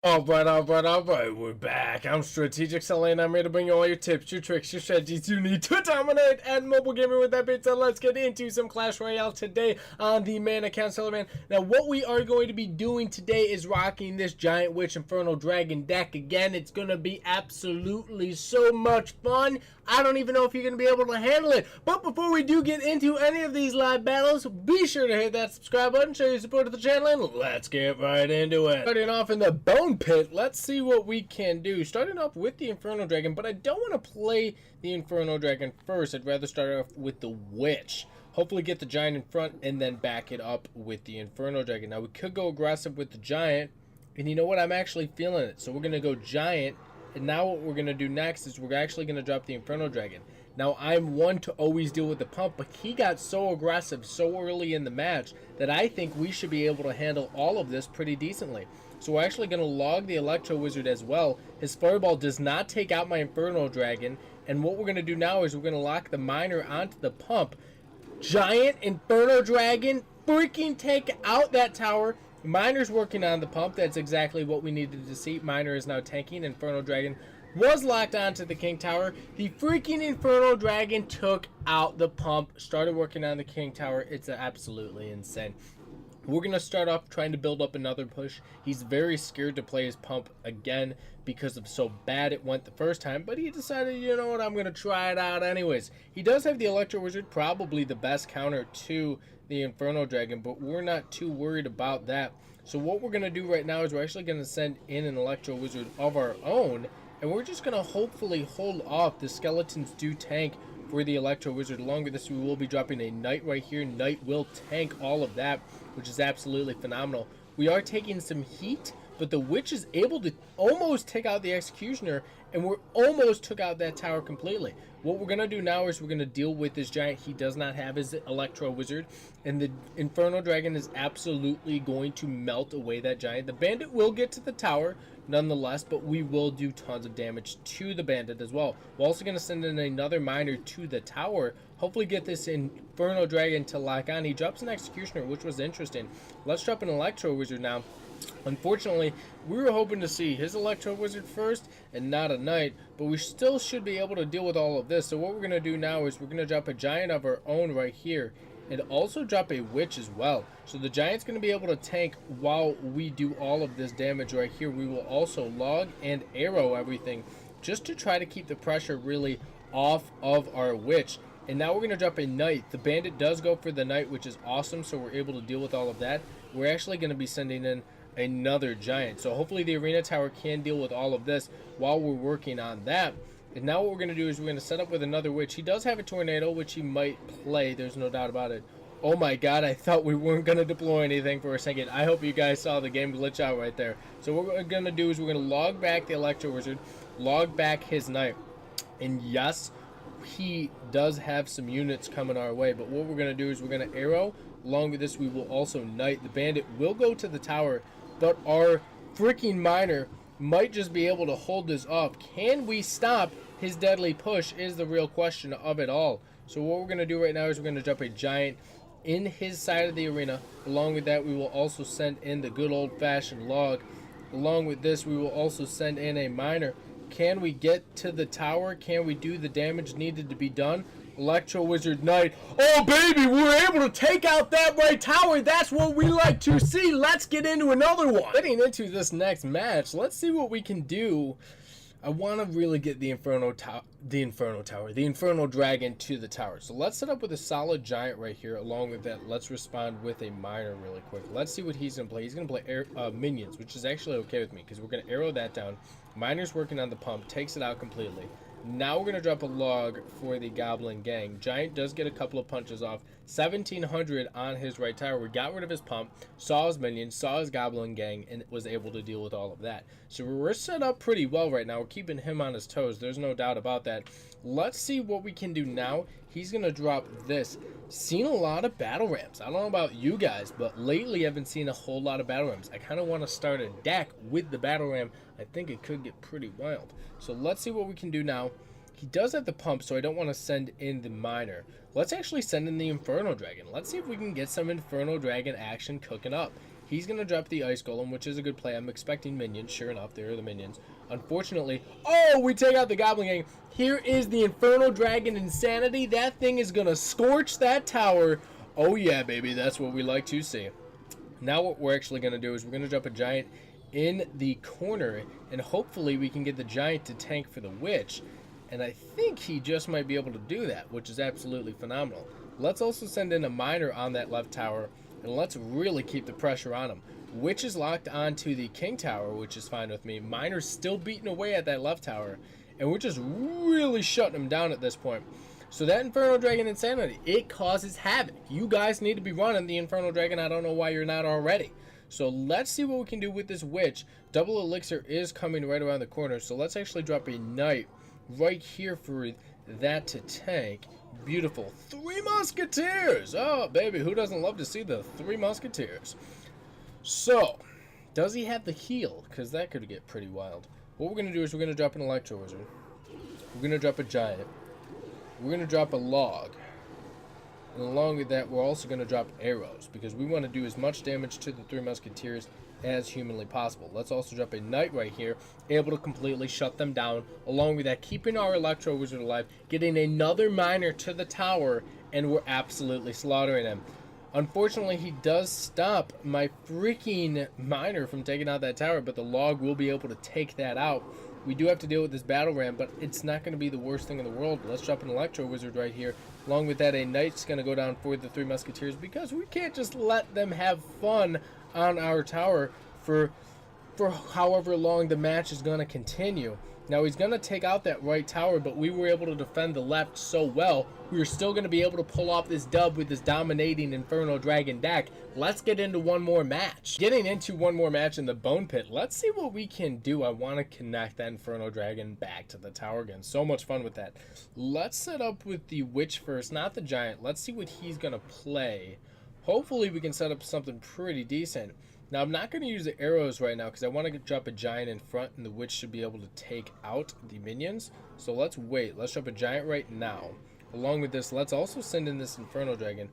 Alright, we're back. I'm Strategic Sully, and I'm here to bring you all your tips, your tricks, your strategies you need to dominate at mobile gaming. With that being said, let's get into some Clash Royale today on the main account, Sullivan. Now, what we are going to be doing today is rocking this Giant Witch Inferno Dragon deck again. It's going to be absolutely so much fun. I don't even know if you're going to be able to handle it. But before we do get into any of these live battles, be sure to hit that subscribe button, show your support of the channel, and let's get right into it. Starting off in the bone pit, let's see what we can do. Starting off with the Inferno Dragon, but I don't want to play the Inferno Dragon first. I'd rather start off with the Witch. Hopefully get the Giant in front and then back it up with the Inferno Dragon. Now we could go aggressive with the Giant, and you know what? I'm actually feeling it. So we're going to go Giant, and now what we're going to do next is we're actually going to drop the Inferno Dragon. Now, I'm one to always deal with the pump, but he got so aggressive so early in the match that I think we should be able to handle all of this pretty decently. So we're actually going to log the Electro Wizard as well. His Fireball does not take out my Inferno Dragon, and what we're going to do now is we're going to lock the Miner onto the pump. Giant Inferno Dragon, freaking take out that tower. Miner's working on the pump. That's exactly what we needed to see. Miner is now tanking. Inferno Dragon was locked onto the King Tower. The freaking Inferno Dragon took out the pump, started working on the King Tower. It's absolutely insane. We're going to start off trying to build up another push. He's very scared to play his pump again because of so bad it went the first time, but he decided, you know what, I'm going to try it out anyways. He does have the Electro Wizard, probably the best counter to the Inferno Dragon, but we're not too worried about that. So what we're going to do right now is we're actually going to send in an Electro Wizard of our own, and we're just going to hopefully hold off. The skeletons do tank for the Electro Wizard. Along with this, we will be dropping a Knight right here. Knight will tank all of that, which is absolutely phenomenal. We are taking some heat, but the Witch is able to almost take out the Executioner, and we're almost took out that tower completely. What we're going to do now is we're going to deal with this Giant. He does not have his Electro Wizard, and the Inferno Dragon is absolutely going to melt away that Giant. The Bandit will get to the tower nonetheless, but we will do tons of damage to the Bandit as well. We're also going to send in another Miner to the tower, hopefully get this Inferno Dragon to lock on. He drops an Executioner, which was interesting. Let's drop an Electro Wizard now. Unfortunately, we were hoping to see his Electro Wizard first and not a Knight, but we still should be able to deal with all of this. So what we're going to do now is we're going to drop a Giant of our own right here, and also drop a Witch as well. So the Giant's going to be able to tank while we do all of this damage right here. We will also log and arrow everything just to try to keep the pressure really off of our Witch. And now we're going to drop a Knight. The Bandit does go for the Knight, which is awesome, so we're able to deal with all of that. We're actually going to be sending in another Giant. So hopefully the Arena Tower can deal with all of this while we're working on that. And now what we're going to do is we're going to set up with another Witch. He does have a Tornado, which he might play. There's no doubt about it. Oh my god, I thought we weren't going to deploy anything for a second. I hope you guys saw the game glitch out right there. So what we're going to do is we're going to log back the Electro Wizard, log back his Knight. And yes, he does have some units coming our way. But what we're going to do is we're going to arrow. Along with this, we will also Knight. The Bandit will go to the tower, but our freaking Miner might just be able to hold this off. Can we stop his deadly push is the real question of it all. So what we're going to do right now is we're going to drop a Giant in his side of the arena. Along with that, we will also send in the good old-fashioned log. Along with this, we will also send in a Miner. Can we get to the tower? Can we do the damage needed to be done? Electro Wizard Knight. Oh baby, we're able to take out that right tower. That's what we like to see. Let's get into another one. Getting into this next match, let's see what we can do. I want to really get the Inferno Dragon to the tower. So let's set up with a solid Giant right here. Along with that, let's respond with a Miner really quick. Let's see what he's going to play. He's going to play Minions, which is actually okay with me because we're going to arrow that down. Miner's working on the pump, takes it out completely. Now we're going to drop a log for the Goblin Gang. Giant does get a couple of punches off. 1700 on his right tower. We got rid of his pump, saw his minions, saw his Goblin Gang, and was able to deal with all of that. So we're set up pretty well right now. We're keeping him on his toes. There's no doubt about that. Let's see what we can do now. He's going to drop this. Seen a lot of battle rams. I don't know about you guys, but lately I've been seeing a whole lot of battle rams. I kind of want to start a deck with the battle ram. I think it could get pretty wild. So let's see what we can do now. He does have the pump, so I don't want to send in the Miner. Let's actually send in the Inferno Dragon. Let's see if we can get some Inferno Dragon action cooking up. He's going to drop the Ice Golem, which is a good play. I'm expecting minions. Sure enough, there are the minions. Unfortunately, oh, we take out the Goblin Gang. Here is the Inferno Dragon Insanity. That thing is going to scorch that tower. Oh, yeah, baby. That's what we like to see. Now what we're actually going to do is we're going to drop a Giant in the corner, and hopefully we can get the Giant to tank for the Witch. And I think he just might be able to do that, which is absolutely phenomenal. Let's also send in a Miner on that left tower, and let's really keep the pressure on him. Witch is locked onto the King Tower, which is fine with me. Miner's still beating away at that left tower, and we're just really shutting him down at this point. So that Inferno Dragon Insanity, it causes havoc. You guys need to be running the Inferno Dragon. I don't know why you're not already. So let's see what we can do with this Witch. Double Elixir is coming right around the corner, so let's actually drop a Knight right here for that to tank. Beautiful. 3 Musketeers! Oh, baby, who doesn't love to see the 3 Musketeers? So, does he have the heal? Because that could get pretty wild. What we're going to do is we're going to drop an Electro Wizard. We're going to drop a Giant. We're going to drop a Log. And along with that, we're also going to drop arrows, because we want to do as much damage to the 3 Musketeers as humanly possible. Let's also drop a Knight right here, able to completely shut them down. Along with that, keeping our Electro Wizard alive, getting another Miner to the tower, and we're absolutely slaughtering him. Unfortunately, he does stop my freaking Miner from taking out that tower, but the Log will be able to take that out. We do have to deal with this battle ram, but it's not going to be the worst thing in the world. Let's drop an Electro Wizard right here. Along with that, a Knight's going to go down for the 3 Musketeers, because we can't just let them have fun on our tower for however long the match is going to continue. Now, he's going to take out that right tower, but we were able to defend the left so well, we were still going to be able to pull off this dub with this dominating Inferno Dragon deck. Let's get into one more match. Getting into one more match in the Bone Pit, let's see what we can do. I want to connect that Inferno Dragon back to the tower again. So much fun with that. Let's set up with the Witch first, not the Giant. Let's see what he's going to play. Hopefully we can set up something pretty decent. Now, I'm not going to use the arrows right now because I want to drop a Giant in front, and the Witch should be able to take out the minions. So let's wait. Let's drop a Giant right now. Along with this, let's also send in this Inferno Dragon.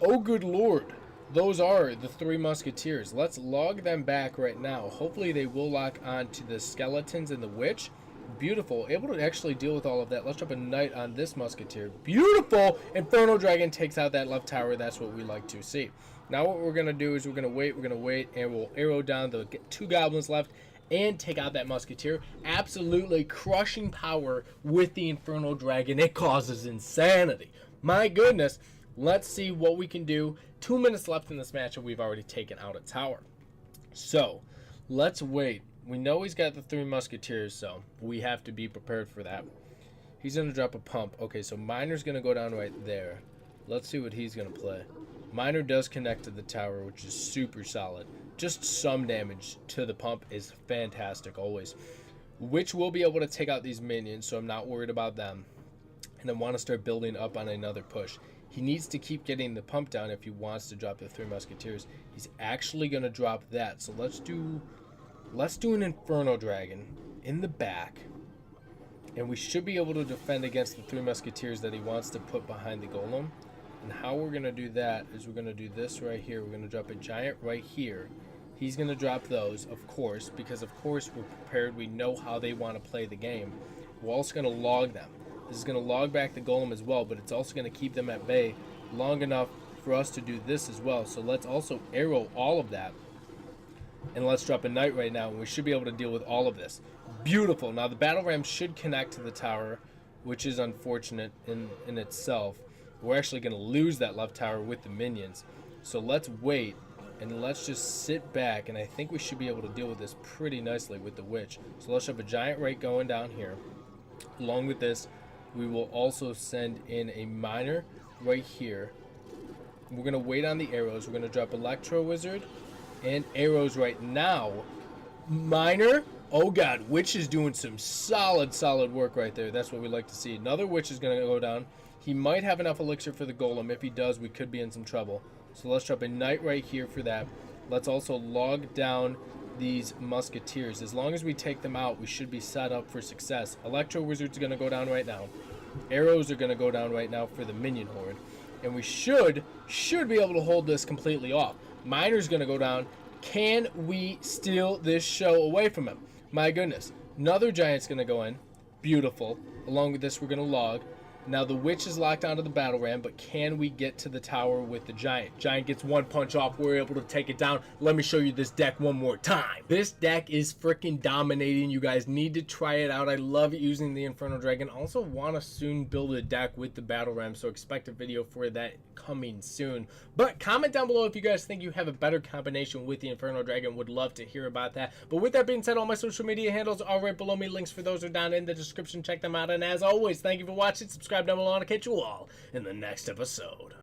Oh, good lord. Those are the 3 Musketeers. Let's log them back right now. Hopefully they will lock on to the skeletons and the Witch. Beautiful. Able to actually deal with all of that. Let's drop a Knight on this Musketeer. Beautiful! Inferno Dragon takes out that left tower. That's what we like to see. Now what we're going to do is we're going to wait, and we'll arrow down the 2 goblins left and take out that Musketeer. Absolutely crushing power with the Inferno Dragon. It causes insanity. My goodness. Let's see what we can do. 2 minutes left in this match, and we've already taken out a tower. So, let's wait. We know he's got the 3 Musketeers, so we have to be prepared for that. He's going to drop a pump. Okay, so Miner's going to go down right there. Let's see what he's going to play. Miner does connect to the tower, which is super solid. Just some damage to the pump is fantastic, always. Witch will be able to take out these minions, so I'm not worried about them. And I want to start building up on another push. He needs to keep getting the pump down if he wants to drop the 3 Musketeers. He's actually going to drop that. So let's do an Inferno Dragon in the back. And we should be able to defend against the 3 Musketeers that he wants to put behind the Golem. And how we're going to do that is we're going to do this right here. We're going to drop a Giant right here. He's going to drop those, of course, because of course we're prepared. We know how they want to play the game. We're also going to log them. This is going to log back the Golem as well, but it's also going to keep them at bay long enough for us to do this as well. So let's also arrow all of that. And let's drop a Knight right now, and we should be able to deal with all of this. Beautiful. Now the Battle Ram should connect to the tower, which is unfortunate in itself. We're actually going to lose that left tower with the minions. So let's wait, and let's just sit back, and I think we should be able to deal with this pretty nicely with the Witch. So let's have a Giant right going down here. Along with this, we will also send in a Miner right here. We're going to wait on the arrows. We're going to drop Electro Wizard and arrows right now. Miner. Oh god, Witch is doing some solid work right there. That's what we like to see. Another Witch is going to go down. He might have enough elixir for the Golem. If he does, we could be in some trouble. So let's drop a Knight right here for that. Let's also log down these Musketeers. As long as we take them out, we should be set up for success. Electro Wizard's going to go down right now. Arrows are going to go down right now for the Minion Horde. And we should be able to hold this completely off. Miner's going to go down. Can we steal this show away from him? My goodness. Another giant's going to go in. Beautiful. Along with this, we're going to log. Now, the witch is locked onto the battle ram, but can we get to the tower with the giant? Giant gets one punch off. We're able to take it down. Let me show you this deck one more time. This deck is freaking dominating. You guys need to try it out. I love using the Inferno Dragon. Also want to soon build a deck with the battle ram, so expect a video for that coming soon. But comment down below if you guys think you have a better combination with the Inferno Dragon. Would love to hear about that. But with that being said, all my social media handles are right below me. Links for those are down in the description. Check them out. And as always, thank you for watching. Subscribe down below, and I'll catch you all in the next episode.